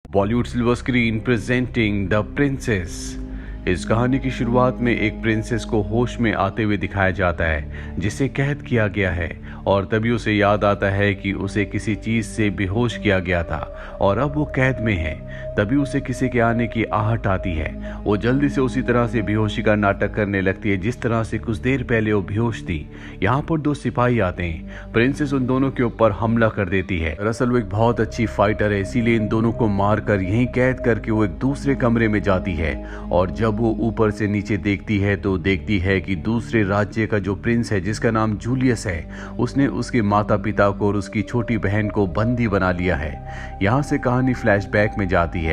Bollywood silver screen presenting the princess. इस कहानी की शुरुआत में एक प्रिंसेस को होश में आते हुए दिखाया जाता है जिसे कैद किया गया है और तभी उसे याद आता है कि उसे किसी चीज से बेहोश किया गया था और अब वो कैद में है। तभी उसे किसी के आने की आहट आती है। वो जल्दी से उसी तरह से बेहोशी का नाटक करने लगती है जिस तरह से कुछ देर पहले वो बेहोश थी। यहाँ पर दो सिपाही आते हैं। प्रिंसेस उन दोनों के ऊपर हमला कर देती है। दरअसल वो एक बहुत अच्छी फाइटर है, इसीलिए इन दोनों को मारकर यहीं कैद करके वो एक दूसरे कमरे में जाती है और जब वो ऊपर से नीचे देखती है तो देखती है कि दूसरे राज्य का जो प्रिंस है जिसका नाम जूलियस है, उसने उसके माता पिता को और उसकी छोटी बहन को बंदी बना लिया है। यहाँ से कहानी फ्लैशबैक में जाती है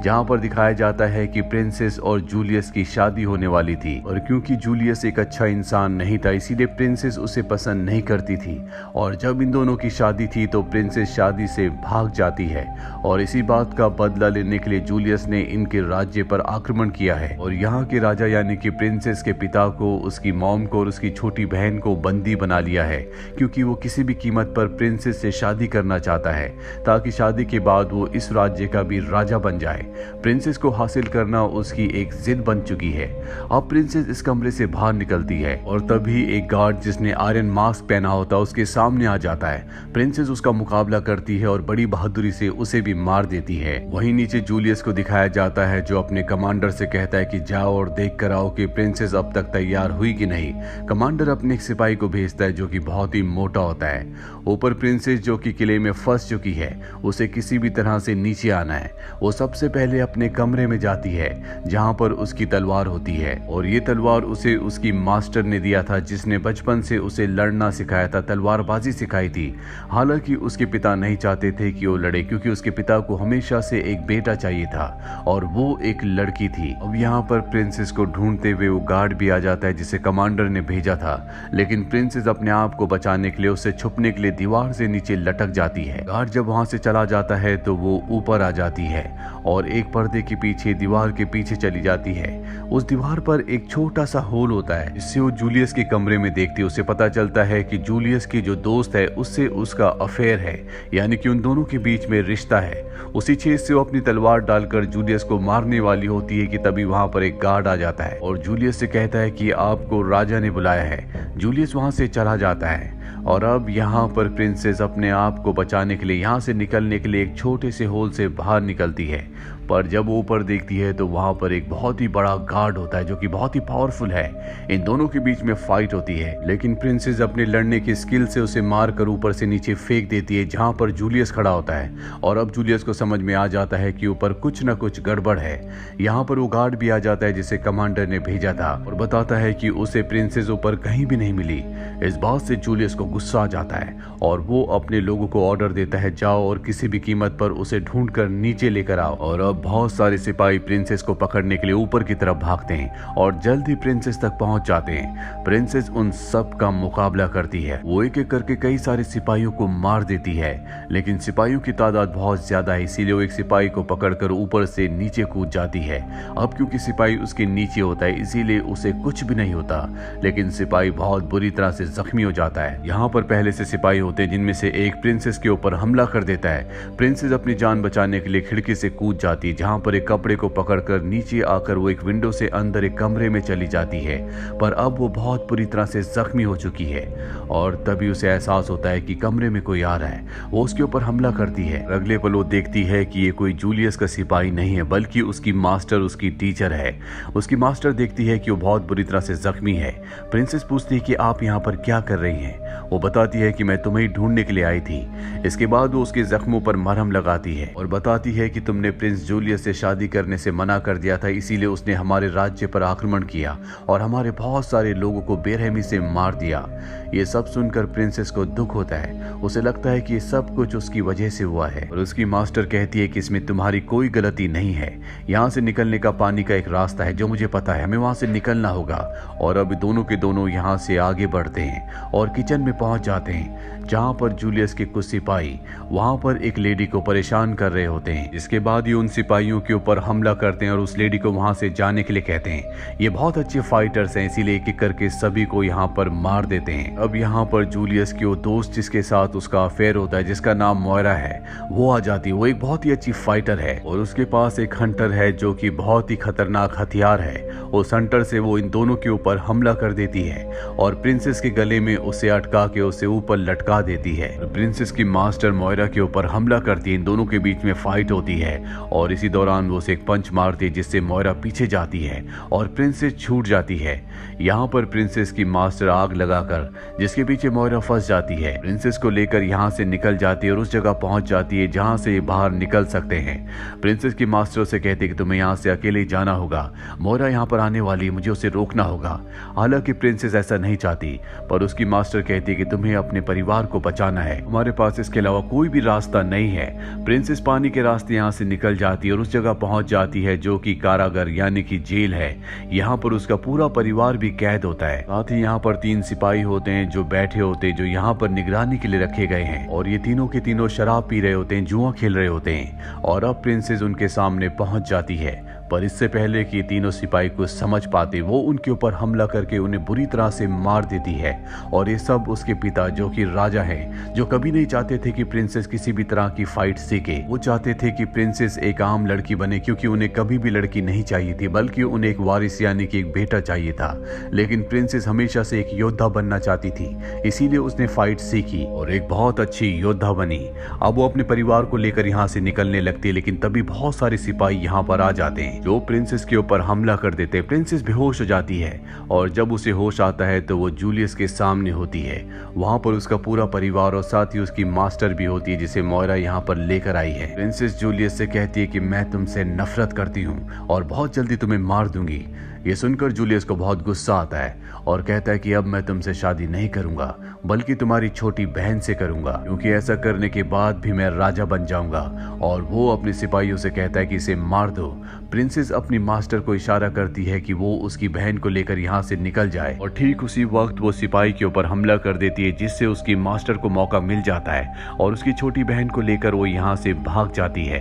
जहाँ पर दिखाया जाता है कि प्रिंसेस और जूलियस की शादी होने वाली थी और क्योंकि जूलियस एक अच्छा इंसान नहीं था इसीलिए प्रिंसेस उसे पसंद नहीं करती थी और जब इन दोनों की शादी थी तो प्रिंसेस शादी से भाग जाती है और इसी बात का बदला लेने के लिए जूलियस ने इनके राज्य पर आक्रमण किया है और यहाँ के राजा यानी कि प्रिंसेस के पिता को, उसकी मॉम को और उसकी छोटी बहन को बंदी बना लिया है क्योंकि वो किसी भी कीमत पर प्रिंसेस से शादी करना चाहता है ताकि शादी के बाद वो इस राज्य का भी राजा बन जाए। प्रिंसेस को हासिल करना उसकी एक जिद बन चुकी है। अब प्रिंसेस इस कमरे से बाहर निकलती है और तभी एक गार्ड जिसने आयरन मास्क पहना होता है उसके सामने आ जाता है। प्रिंसेस उसका मुकाबला करती है और बड़ी बहादुरी से उसे भी मार देती है। वहीं नीचे जूलियस को दिखाया जाता है जो अपने कमांडर से कहता है कि जाओ और देख कर आओ कि प्रिंसेस अब तक तैयार हुई कि नहीं। कमांडर अपने एक सिपाही को भेजता है जो कि बहुत ही मोटा होता है। ऊपर प्रिंसेस जो कि किले में फंस चुकी है, उसे किसी भी तरह से नीचे आना है। वो सबसे पहले अपने कमरे में जाती है जहां पर उसकी तलवार होती है और ये तलवार उसे उसकी मास्टर ने दिया था जिसने बचपन से उसे लड़ना सिखाया था, तलवारबाजी सिखाई थी। हालांकि उसके पिता नहीं चाहते थे कि वो लड़े क्योंकि उसके पिता को हमेशा से एक बेटा चाहिए था और वो एक लड़की थी। अब यहाँ पर प्रिंसेस को ढूंढते हुए वो गार्ड भी आ जाता है जिसे कमांडर ने भेजा था, लेकिन प्रिंसेस अपने आप को बचाने के लिए, उससे छुपने के लिए दीवार से नीचे लटक जाती है। गार्ड जब वहां से चला जाता है तो वो ऊपर आ जाती है और एक पर्दे के पीछे दीवार के पीछे चली जाती है। उस दीवार पर एक छोटा सा होल होता है जिससे वो जूलियस के कमरे में देखती है। उसे पता चलता है कि जूलियस की जो दोस्त है उससे उसका अफेयर है, यानी कि उन दोनों के बीच में रिश्ता है। उसी छेद से वो अपनी तलवार डालकर जूलियस को मारने वाली होती है कि तभी वहां पर एक गार्ड आ जाता है और जूलियस से कहता है कि आपको राजा ने बुलाया है। जूलियस वहां से चला जाता है और अब यहाँ पर प्रिंसेस अपने आप को बचाने के लिए, यहाँ से निकलने के लिए एक छोटे से होल से बाहर निकलती है। पर जब वो ऊपर देखती है तो वहां पर एक बहुत ही बड़ा गार्ड होता है जो कि बहुत ही पावरफुल है। इन दोनों के बीच में फाइट होती है लेकिन प्रिंसेस अपने लड़ने की स्किल से उसे मार कर ऊपर से नीचे फेंक देती है जहां पर जूलियस खड़ा होता है और अब जूलियस को समझ में आ जाता है कि ऊपर कुछ न कुछ गड़बड़ है। यहाँ पर वो गार्ड भी आ जाता है जिसे कमांडर ने भेजा था और बताता है कि उसे प्रिंसेस ऊपर कहीं भी नहीं मिली। इस बात से जूलियस को गुस्सा आ जाता है और वो अपने लोगों को ऑर्डर देता है जाओ और किसी भी कीमत पर उसे ढूंढ कर नीचे लेकर आओ। और अब बहुत सारे सिपाही प्रिंसेस को पकड़ने के लिए ऊपर की तरफ भागते हैं और जल्द ही प्रिंसेस तक पहुंच जाते हैं। प्रिंसेस उन सब का मुकाबला करती है। वो एक एक करके कई सारे सिपाहियों को मार देती है लेकिन सिपाहियों की तादाद बहुत ज्यादा है इसीलिए वो एक सिपाही को पकड़कर ऊपर से नीचे कूद जाती है। अब क्योंकि सिपाही उसके नीचे होता है इसीलिए उसे कुछ भी नहीं होता लेकिन सिपाही बहुत बुरी तरह से जख्मी हो जाता है। यहाँ पर पहले से सिपाही होते हैं जिनमें से एक प्रिंसेस के ऊपर हमला कर देता है। प्रिंसेस अपनी जान बचाने के लिए खिड़की से कूद जाती है जहां पर एक कपड़े को पकड़कर नीचे आकर वो एक विंडो से अंदर एक कमरे में चली जाती है पर अब वो बहुत बुरी तरह से जख्मी हो चुकी है और तभी उसे एहसास होता है कि कमरे में कोई आ रहा है। वो उसके ऊपर हमला करती है। अगले पल वो देखती है कि ये कोई जूलियस का सिपाही नहीं है बल्कि उसकी मास्टर, उसकी टीचर है। उसकी मास्टर देखती है कि वो बहुत बुरी तरह से जख्मी है। प्रिंसेस पूछती है कि आप यहाँ पर क्या कर रही हैं। वो बताती है कि मैं तुम्हें ढूंढने के लिए आई थी। इसके बाद वो उसके जख्मों पर मरहम लगाती है और बताती है कि तुमने प्रिंस जूलियस से शादी करने से मना कर दिया था इसीलिए उसने हमारे राज्य पर आक्रमण किया और हमारे बहुत सारे लोगों को बेरहमी से मार दिया। ये सब सुनकर प्रिंसेस को दुख होता है। उसे लगता है कि ये सब कुछ उसकी वजह से हुआ है और उसकी मास्टर कहती है कि इसमें तुम्हारी कोई गलती नहीं है। यहाँ से निकलने का पानी का एक रास्ता है जो मुझे पता है, हमें वहां से निकलना होगा। और अब दोनों के दोनों यहाँ से आगे बढ़ते हैं और किचन में पहुंच जाते हैं जहां पर जूलियस के कुछ सिपाही वहां पर एक लेडी को परेशान कर रहे होते हैं। इसके बाद ये उन सिपाहियों के ऊपर हमला करते हैं और उस लेडी को वहां से जाने के लिए कहते हैं। ये बहुत अच्छे फाइटर्स हैं, इसीलिए एक एक करके सभी को यहाँ पर मार देते हैं। अब यहाँ पर जूलियस की वो दोस्त जिसके साथ उसका अफेयर होता है, जिसका नाम मोयरा है, वो आ जाती है। वो एक बहुत ही अच्छी फाइटर है और उसके पास एक हंटर है जो कि बहुत ही खतरनाक हथियार है। उस हंटर से वो इन दोनों के ऊपर हमला कर देती है और प्रिंसेस के गले में उसे अटका के उसे ऊपर लटका देती है। प्रिंसेस की मास्टर मोयरा के ऊपर हमला करती है, इन दोनों के बीच में फाइट होती है और इसी दौरान वो उसे एक पंच मारती है जिससे मोयरा पीछे जाती है और प्रिंसेस छूट जाती है। यहाँ पर प्रिंसेस की मास्टर आग लगाकर जिसके पीछे मोयरा फंस जाती है, प्रिंसेस को लेकर यहाँ से निकल जाती है और उस जगह पहुंच जाती है जहाँ से ये बाहर निकल सकते हैं। प्रिंसेस की मास्टर से कहती है कि तुम्हें यहाँ से अकेले ही जाना होगा, मोयरा यहाँ पर आने वाली है, मुझे उसे रोकना होगा। हालांकि प्रिंसेस ऐसा नहीं चाहती, पर उसकी मास्टर कहती है कि तुम्हें अपने परिवार को बचाना है, हमारे पास इसके अलावा कोई भी रास्ता नहीं है। प्रिंसेस पानी के रास्ते यहाँ से निकल जाती है और उस जगह पहुंच जाती है जो कि कारागार यानी कि जेल है। यहाँ पर उसका पूरा परिवार भी कैद होता है। साथ ही यहाँ पर 3 सिपाही होते हैं जो बैठे होते हैं, जो यहाँ पर निगरानी के लिए रखे गए हैं और ये तीनों के तीनों शराब पी रहे होते हैं, जुआ खेल रहे होते हैं और अब प्रिंसेस उनके सामने पहुंच जाती है। पर इससे पहले कि तीनों सिपाही कुछ समझ पाते, वो उनके ऊपर हमला करके उन्हें बुरी तरह से मार देती है। और ये सब उसके पिता जो कि राजा हैं, जो कभी नहीं चाहते थे कि प्रिंसेस किसी भी तरह की फाइट सीखे। वो चाहते थे कि प्रिंसेस एक आम लड़की बने, क्योंकि उन्हें कभी भी लड़की नहीं चाहिए थी, बल्कि उन्हें एक वारिस यानी कि एक बेटा चाहिए था। लेकिन प्रिंसेस हमेशा से एक योद्धा बनना चाहती थी, इसीलिए उसने फाइट सीखी और एक बहुत अच्छी योद्धा बनी। अब वो अपने परिवार को लेकर यहाँ से निकलने लगती है, लेकिन तभी बहुत सारे सिपाही यहाँ पर आ जाते हैं जो प्रिंसेस के ऊपर हमला कर देते। प्रिंसेस बेहोश हो जाती है और जब उसे होश आता है तो वो जूलियस के सामने होती है। वहां पर उसका पूरा परिवार और साथ ही उसकी मास्टर भी होती है जिसे मोयरा यहाँ पर लेकर आई है। प्रिंसेस जूलियस से कहती है कि मैं तुमसे नफरत करती हूँ और बहुत जल्दी तुम्हें मार दूंगी। ये सुनकर जूलियस को बहुत गुस्सा आता है और कहता है कि अब मैं तुमसे शादी नहीं करूंगा, बल्कि तुम्हारी छोटी बहन से करूंगा, क्योंकि ऐसा करने के बाद भी मैं राजा बन जाऊंगा। और वो अपने सिपाहियों से कहता है कि इसे मार दो। प्रिंसेस अपनी मास्टर को इशारा करती है कि वो उसकी बहन को लेकर यहाँ से निकल जाए और ठीक उसी वक्त वो सिपाही के ऊपर हमला कर देती है, जिससे उसकी मास्टर को मौका मिल जाता है और उसकी छोटी बहन को लेकर वो यहाँ से भाग जाती है।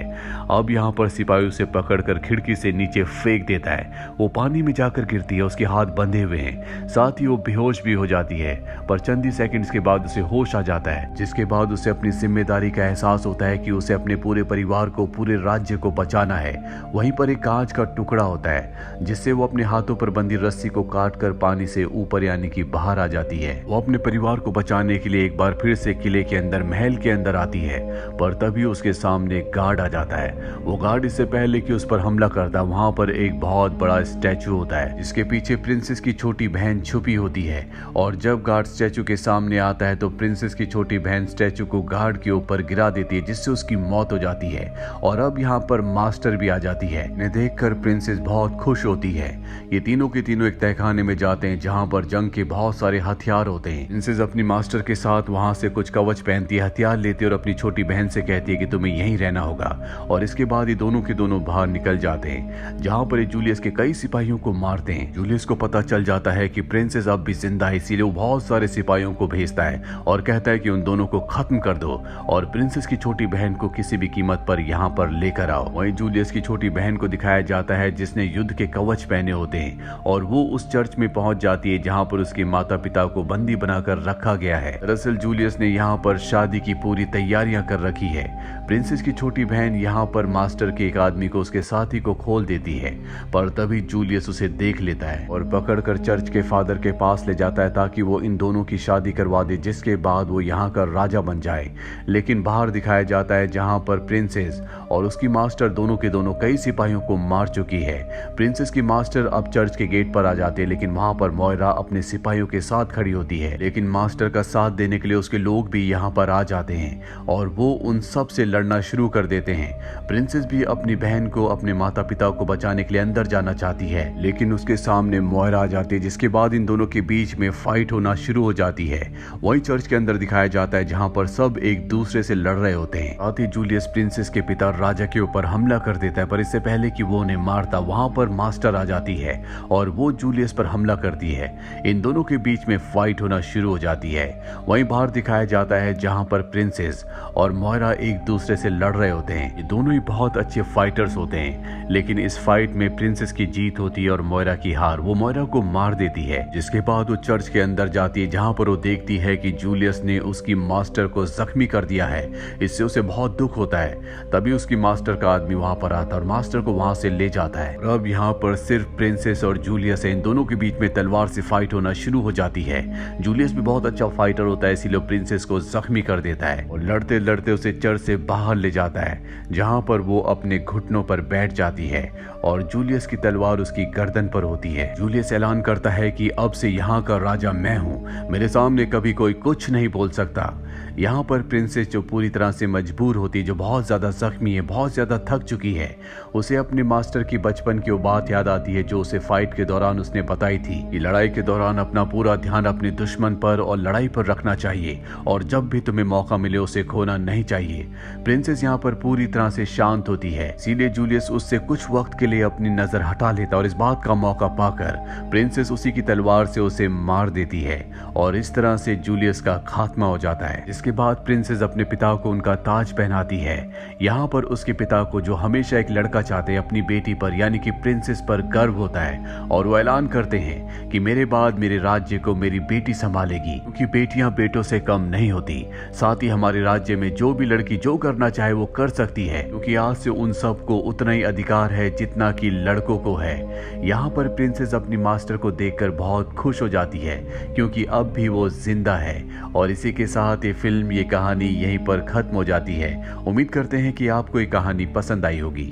अब यहाँ पर सिपाही उसे पकड़कर खिड़की से नीचे फेंक देता है। वो पानी में जाकर गिरती है, उसके हाथ बंधे हुए हैं, साथ ही वो बेहोश भी हो जाती है। पर चंद ही सेकंड्स के बाद उसे होश आ जाता है, जिसके बाद उसे अपनी जिम्मेदारी का एहसास होता है कि उसे अपने पूरे परिवार को, पूरे राज्य को बचाना है। वहीं पर एक कांच का टुकड़ा होता है जिससे वो अपने हाथों पर बंधी रस्सी को काटकर पानी से ऊपर यानी कि बाहर आ जाती है। वो अपने परिवार को बचाने के लिए एक बार फिर से किले के अंदर, महल के अंदर आती है, पर तभी उसके सामने गार्ड आ जाता है। वो गार्ड इससे पहले कि उस पर हमला करता, वहां पर एक बहुत बड़ा स्टैचू होता है जिसके पीछे प्रिंसेस की छोटी बहन छुपी होती है। और जब गार्ड स्टैचू के सामने आता है तो प्रिंसेस की छोटी बहन स्टैचू को गार्ड के ऊपर गिरा देती है, जिससे उसकी मौत हो जाती है। और अब यहाँ पर मास्टर भी आ जाती है। इन्हें देखकर प्रिंसेस बहुत खुश होती है। ये तीनों के तीनों एक तहखाने में जाते हैं जहाँ पर जंग के बहुत सारे हथियार होते हैं। प्रिंसेस अपनी मास्टर के साथ वहां से कुछ कवच पहनती है, हथियार लेती है और अपनी छोटी बहन से कहती है कि तुम्हें यहीं रहना होगा। और इसके बाद ये दोनों के दोनों बाहर निकल जाते हैं, जहाँ पर जूलियस के कई सिपाहियों को मारते हैं। जूलियस को पता चल जाता है कि प्रिंसेस अब भी जिंदा है, इसीलिए वो बहुत सारे सिपाहियों को भेजता है और कहता है कि उन दोनों को खत्म कर दो और प्रिंसेस की छोटी बहन को किसी भी कीमत पर यहाँ पर लेकर आओ। वहीं जूलियस की छोटी बहन को दिखाया जाता है जिसने युद्ध के कवच पहने होते हैं और वो उस चर्च में पहुंच जाती है जहाँ पर उसके माता पिता को बंदी बनाकर रखा गया है। दरअसल जूलियस ने यहाँ पर शादी की पूरी तैयारियां कर रखी है। प्रिंसेस की छोटी बहन यहाँ पर मास्टर के एक आदमी को, उसके साथी को खोल देती है, पर तभी जूलियस उसे देख लेता है और पकड़कर चर्च के फादर के पास ले जाता है ताकि वो इन दोनों की शादी करवा दे, जिसके बाद वो यहाँ का राजा बन जाए। लेकिन बाहर दिखाया जाता है जहाँ पर प्रिंसेस और उसकी मास्टर दोनों के दोनों कई सिपाहियों को मार चुकी है। प्रिंसेस की मास्टर अब चर्च के गेट पर आ जाते हैं, लेकिन वहां पर मोयरा अपने सिपाहियों के साथ खड़ी होती है। लेकिन मास्टर का साथ देने के लिए उसके लोग भी यहाँ पर आ जाते हैं और वो उन सब से लड़ना शुरू कर देते हैं। प्रिंसेस भी अपनी बहन को, अपने माता पिता को बचाने के लिए अंदर जाना चाहती है, लेकिन उसके सामने मोयरा आ जाती है, जिसके बाद इन दोनों के बीच में फाइट होना शुरू हो जाती है। वही चर्च के अंदर दिखाया जाता है जहां पर सब एक दूसरे से लड़ रहे होते हैं। साथ ही जूलियस प्रिंसेस के पिता राजा के ऊपर हमला कर देता है, पर इससे पहले कि वो उन्हें मारता वहां पर मास्टर आ जाती है और वो जूलियस पर हमला करती है। इन दोनों के बीच में फाइट होना शुरू हो जाती है। वहीं बाहर दिखाया जाता है जहां पर प्रिंसेस और मोयरा एक दूसरे से लड़ रहे होते हैं। ये दोनों ही बहुत अच्छे फाइटर्स होते हैं, लेकिन इस फाइट में प्रिंसेस की जीत होती है और मोयरा की हार। वो मोयरा को मार देती है, जिसके बाद वो चर्च के अंदर जाती है जहां पर वो देखती है कि जूलियस ने उसकी मास्टर को जख्मी कर दिया है। इससे उसे बहुत दुख होता है। तभी उसकी मास्टर का आदमी वहां पर आता है और मास्टर को वहां से ले जाता है। और अब यहाँ पर सिर्फ प्रिंसेस और जूलियस है। इन दोनों के बीच में तलवार से फाइट होना शुरू हो जाती है। जूलियस भी बहुत अच्छा फाइटर होता है, इसीलिए प्रिंसेस को जख्मी कर देता है और लड़ते लड़ते उसे चर्च से बाहर ले जाता है, जहां पर वो अपने घुटनों पर बैठ जाती है और जूलियस की तलवार उसकी गर्दन पर होती है। जूलियस ऐलान करता है कि अब से यहाँ का राजा मैं हूँ, मेरे सामने कभी कोई कुछ नहीं बोल सकता। यहाँ पर प्रिंसेस जो पूरी तरह से मजबूर होती है, जो बहुत ज्यादा जख्मी है, बहुत ज्यादा थक चुकी है, उसे अपने मास्टर की बचपन की वो बात याद आती है जो उसे फाइट के दौरान उसने बताई थी कि लड़ाई के दौरान अपना पूरा ध्यान अपने दुश्मन पर और लड़ाई पर रखना चाहिए और जब भी तुम्हें मौका मिले उसे खोना नहीं चाहिए। प्रिंसेस यहाँ पर पूरी तरह से शांत होती है, इसीलिए जूलियस उससे कुछ वक्त के लिए अपनी नजर हटा लेता और इस बात का मौका पाकर प्रिंसेस उसी की तलवार से उसे मार देती है और इस तरह से जूलियस का खात्मा हो जाता है। इसके बाद प्रिंसेस अपने पिता को उनका ताज पहनाती है। यहाँ पर उसके पिता को, जो हमेशा एक लड़का चाहते हैं, अपनी बेटी पर यानी कि प्रिंसेस पर गर्व होता है और वो ऐलान करते हैं कि मेरे बाद मेरे राज्य को मेरी बेटी संभालेगी, क्योंकि बेटियां बेटों से कम नहीं होती। साथ ही हमारे राज्य में जो भी लड़की जो करना चाहे वो कर सकती है, क्योंकि आज से उन सबको उतना ही अधिकार है जितना कि लड़कों को है। यहाँ पर प्रिंसेस अपनी मास्टर को देखकर बहुत खुश हो जाती है, क्योंकि अब भी वो जिंदा है। और इसी के साथ ये फिल्म, ये कहानी यहीं पर खत्म हो जाती है। उम्मीद करते हैं कि आपको ये कहानी पसंद आई होगी।